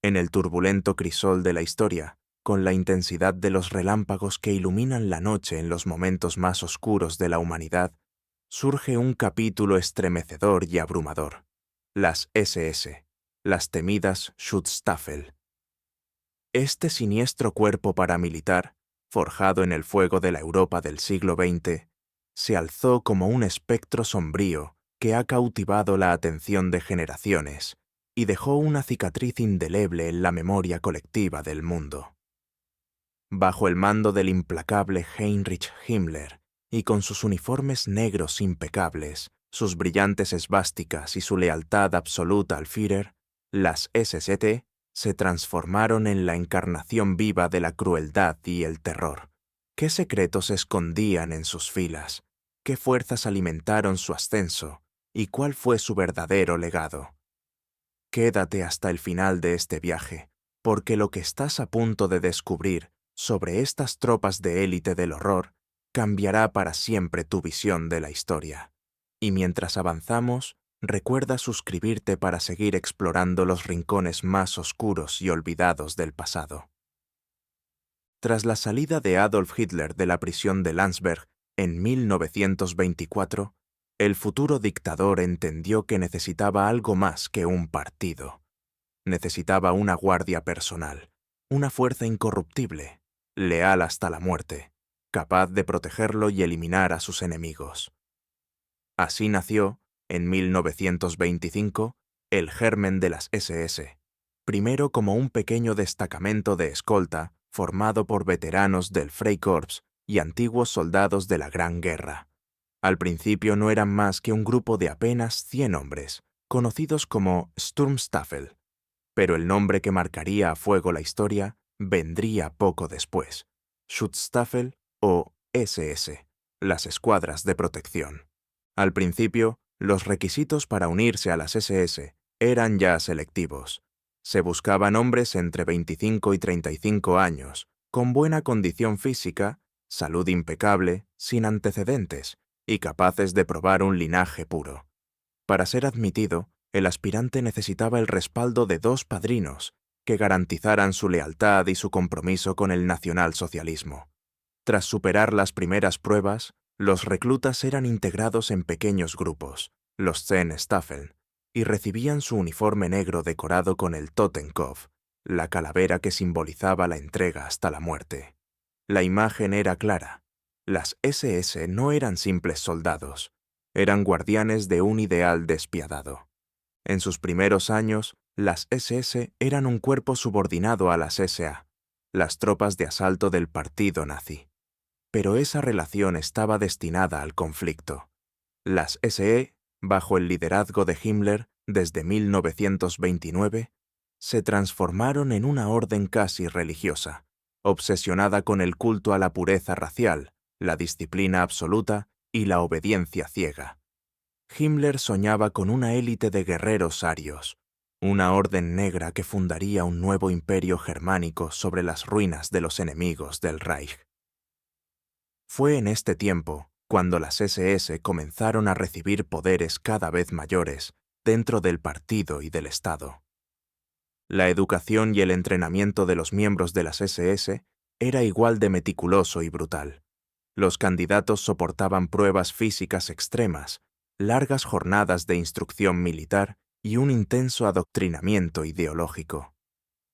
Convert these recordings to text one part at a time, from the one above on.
En el turbulento crisol de la historia, con la intensidad de los relámpagos que iluminan la noche en los momentos más oscuros de la humanidad, surge un capítulo estremecedor y abrumador: las SS, las temidas Schutzstaffel. Este siniestro cuerpo paramilitar, forjado en el fuego de la Europa del siglo XX, se alzó como un espectro sombrío que ha cautivado la atención de generaciones y dejó una cicatriz indeleble en la memoria colectiva del mundo. Bajo el mando del implacable Heinrich Himmler y con sus uniformes negros impecables, sus brillantes esvásticas y su lealtad absoluta al Führer, las SST se transformaron en la encarnación viva de la crueldad y el terror. ¿Qué secretos se escondían en sus filas? ¿Qué fuerzas alimentaron su ascenso? ¿Y cuál fue su verdadero legado? Quédate hasta el final de este viaje, porque lo que estás a punto de descubrir sobre estas tropas de élite del horror cambiará para siempre tu visión de la historia. Y mientras avanzamos, recuerda suscribirte para seguir explorando los rincones más oscuros y olvidados del pasado. Tras la salida de Adolf Hitler de la prisión de Landsberg en 1924, el futuro dictador entendió que necesitaba algo más que un partido. Necesitaba una guardia personal, una fuerza incorruptible, leal hasta la muerte, capaz de protegerlo y eliminar a sus enemigos. Así nació, en 1925, el germen de las SS, primero como un pequeño destacamento de escolta formado por veteranos del Freikorps y antiguos soldados de la Gran Guerra. Al principio no eran más que un grupo de apenas 100 hombres, conocidos como Sturmstaffel, pero el nombre que marcaría a fuego la historia vendría poco después: Schutzstaffel o SS, las escuadras de protección. Al principio, los requisitos para unirse a las SS eran ya selectivos. Se buscaban hombres entre 25 y 35 años, con buena condición física, salud impecable, sin antecedentes y capaces de probar un linaje puro. Para ser admitido, el aspirante necesitaba el respaldo de 2 padrinos que garantizaran su lealtad y su compromiso con el nacionalsocialismo. Tras superar las primeras pruebas, los reclutas eran integrados en pequeños grupos, los Zehnstaffeln, y recibían su uniforme negro decorado con el Totenkopf, la calavera que simbolizaba la entrega hasta la muerte. La imagen era clara: las SS no eran simples soldados, eran guardianes de un ideal despiadado. En sus primeros años, las SS eran un cuerpo subordinado a las SA, las tropas de asalto del partido nazi. Pero esa relación estaba destinada al conflicto. Las SE, bajo el liderazgo de Himmler desde 1929, se transformaron en una orden casi religiosa, obsesionada con el culto a la pureza racial, la disciplina absoluta y la obediencia ciega. Himmler soñaba con una élite de guerreros arios, una orden negra que fundaría un nuevo imperio germánico sobre las ruinas de los enemigos del Reich. Fue en este tiempo cuando las SS comenzaron a recibir poderes cada vez mayores dentro del partido y del Estado. La educación y el entrenamiento de los miembros de las SS era igual de meticuloso y brutal. Los candidatos soportaban pruebas físicas extremas, largas jornadas de instrucción militar y un intenso adoctrinamiento ideológico.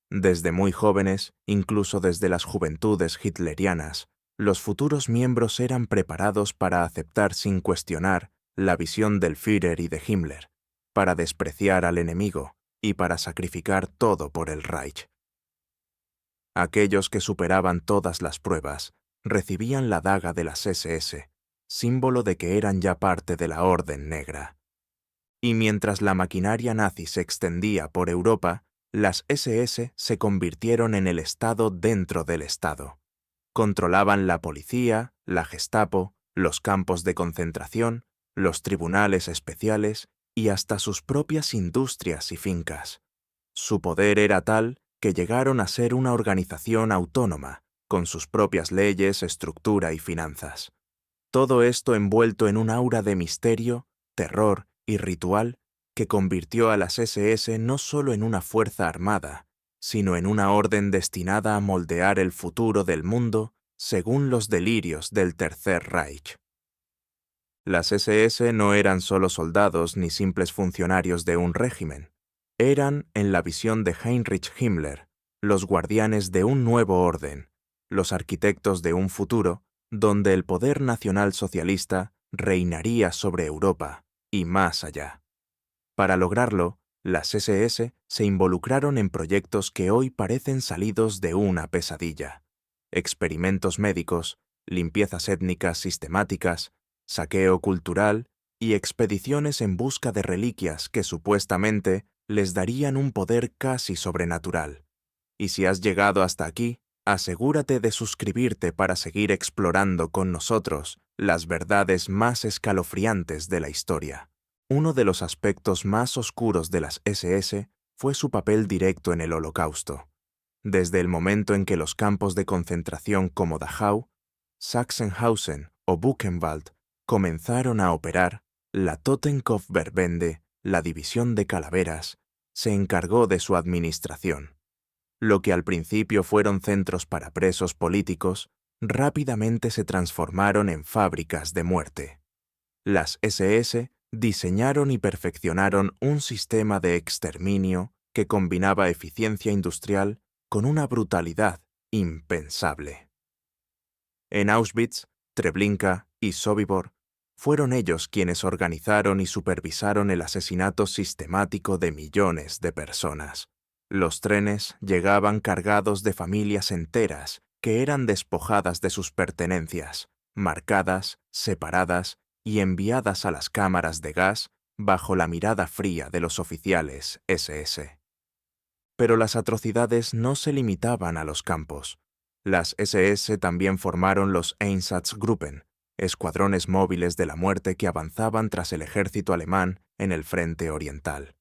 Desde muy jóvenes, incluso desde las juventudes hitlerianas, los futuros miembros eran preparados para aceptar sin cuestionar la visión del Führer y de Himmler, para despreciar al enemigo y para sacrificar todo por el Reich. Aquellos que superaban todas las pruebas recibían la daga de las SS, símbolo de que eran ya parte de la Orden Negra. Y mientras la maquinaria nazi se extendía por Europa, las SS se convirtieron en el Estado dentro del Estado. Controlaban la policía, la Gestapo, los campos de concentración, los tribunales especiales y hasta sus propias industrias y fincas. Su poder era tal que llegaron a ser una organización autónoma, con sus propias leyes, estructura y finanzas. Todo esto envuelto en un aura de misterio, terror y ritual que convirtió a las SS no solo en una fuerza armada, sino en una orden destinada a moldear el futuro del mundo según los delirios del Tercer Reich. Las SS no eran solo soldados ni simples funcionarios de un régimen. Eran, en la visión de Heinrich Himmler, los guardianes de un nuevo orden, los arquitectos de un futuro donde el poder nacional socialista reinaría sobre Europa y más allá. Para lograrlo, las SS se involucraron en proyectos que hoy parecen salidos de una pesadilla. Experimentos médicos, limpiezas étnicas sistemáticas, saqueo cultural y expediciones en busca de reliquias que supuestamente les darían un poder casi sobrenatural. Y si has llegado hasta aquí, asegúrate de suscribirte para seguir explorando con nosotros las verdades más escalofriantes de la historia. Uno de los aspectos más oscuros de las SS fue su papel directo en el Holocausto. Desde el momento en que los campos de concentración como Dachau, Sachsenhausen o Buchenwald comenzaron a operar, la Totenkopfverbände, la división de calaveras, se encargó de su administración. Lo que al principio fueron centros para presos políticos, rápidamente se transformaron en fábricas de muerte. Las SS diseñaron y perfeccionaron un sistema de exterminio que combinaba eficiencia industrial con una brutalidad impensable. En Auschwitz, Treblinka y Sobibor, fueron ellos quienes organizaron y supervisaron el asesinato sistemático de millones de personas. Los trenes llegaban cargados de familias enteras que eran despojadas de sus pertenencias, marcadas, separadas y enviadas a las cámaras de gas bajo la mirada fría de los oficiales SS. Pero las atrocidades no se limitaban a los campos. Las SS también formaron los Einsatzgruppen, escuadrones móviles de la muerte que avanzaban tras el ejército alemán en el frente oriental.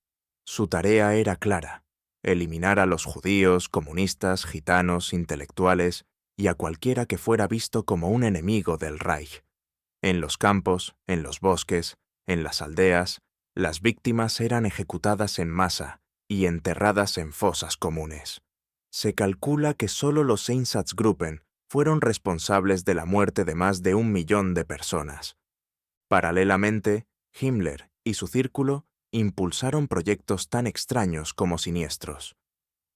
Su tarea era clara: eliminar a los judíos, comunistas, gitanos, intelectuales y a cualquiera que fuera visto como un enemigo del Reich. En los campos, en los bosques, en las aldeas, las víctimas eran ejecutadas en masa y enterradas en fosas comunes. Se calcula que solo los Einsatzgruppen fueron responsables de la muerte de más de 1 millón de personas. Paralelamente, Himmler y su círculo impulsaron proyectos tan extraños como siniestros.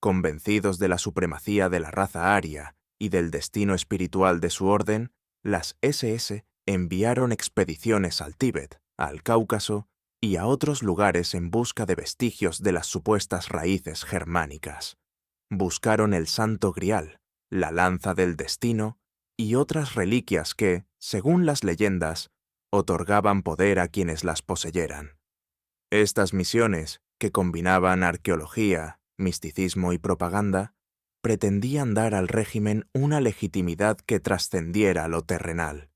Convencidos de la supremacía de la raza aria y del destino espiritual de su orden, las SS enviaron expediciones al Tíbet, al Cáucaso y a otros lugares en busca de vestigios de las supuestas raíces germánicas. Buscaron el Santo Grial, la lanza del destino y otras reliquias que, según las leyendas, otorgaban poder a quienes las poseyeran. Estas misiones, que combinaban arqueología, misticismo y propaganda, pretendían dar al régimen una legitimidad que trascendiera lo terrenal.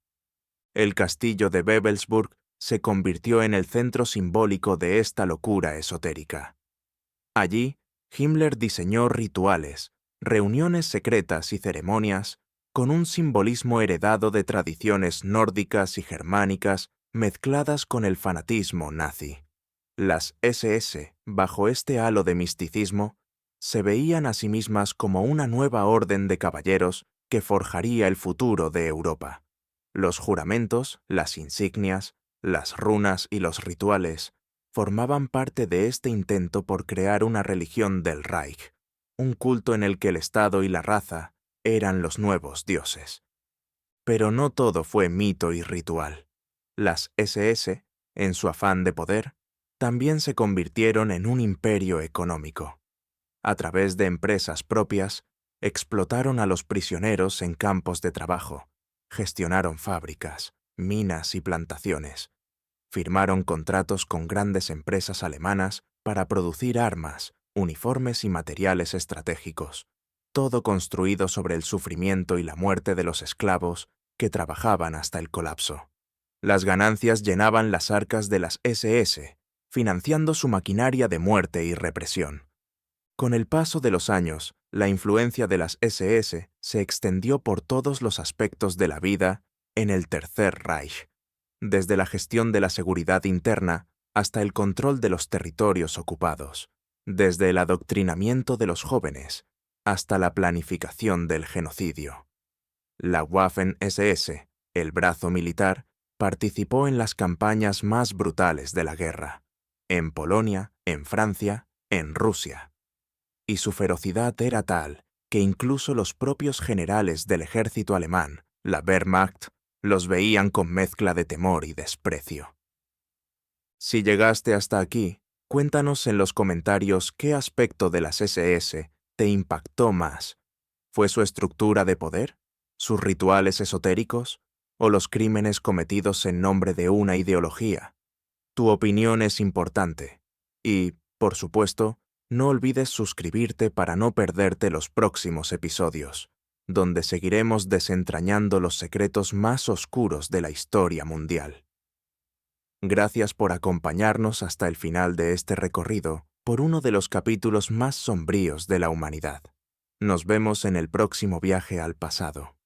El castillo de Wewelsburg se convirtió en el centro simbólico de esta locura esotérica. Allí, Himmler diseñó rituales, reuniones secretas y ceremonias con un simbolismo heredado de tradiciones nórdicas y germánicas mezcladas con el fanatismo nazi. Las SS, bajo este halo de misticismo, se veían a sí mismas como una nueva orden de caballeros que forjaría el futuro de Europa. Los juramentos, las insignias, las runas y los rituales formaban parte de este intento por crear una religión del Reich, un culto en el que el Estado y la raza eran los nuevos dioses. Pero no todo fue mito y ritual. Las SS, en su afán de poder, también se convirtieron en un imperio económico. A través de empresas propias, explotaron a los prisioneros en campos de trabajo, gestionaron fábricas, minas y plantaciones. Firmaron contratos con grandes empresas alemanas para producir armas, uniformes y materiales estratégicos, todo construido sobre el sufrimiento y la muerte de los esclavos que trabajaban hasta el colapso. Las ganancias llenaban las arcas de las SS, financiando su maquinaria de muerte y represión. Con el paso de los años, la influencia de las SS se extendió por todos los aspectos de la vida en el Tercer Reich, desde la gestión de la seguridad interna hasta el control de los territorios ocupados, desde el adoctrinamiento de los jóvenes hasta la planificación del genocidio. La Waffen-SS, el brazo militar, participó en las campañas más brutales de la guerra, en Polonia, en Francia, en Rusia. Y su ferocidad era tal que incluso los propios generales del ejército alemán, la Wehrmacht, los veían con mezcla de temor y desprecio. Si llegaste hasta aquí, cuéntanos en los comentarios qué aspecto de las SS te impactó más. ¿Fue su estructura de poder? ¿Sus rituales esotéricos? ¿O los crímenes cometidos en nombre de una ideología? Tu opinión es importante. Y, por supuesto, no olvides suscribirte para no perderte los próximos episodios, donde seguiremos desentrañando los secretos más oscuros de la historia mundial. Gracias por acompañarnos hasta el final de este recorrido por uno de los capítulos más sombríos de la humanidad. Nos vemos en el próximo viaje al pasado.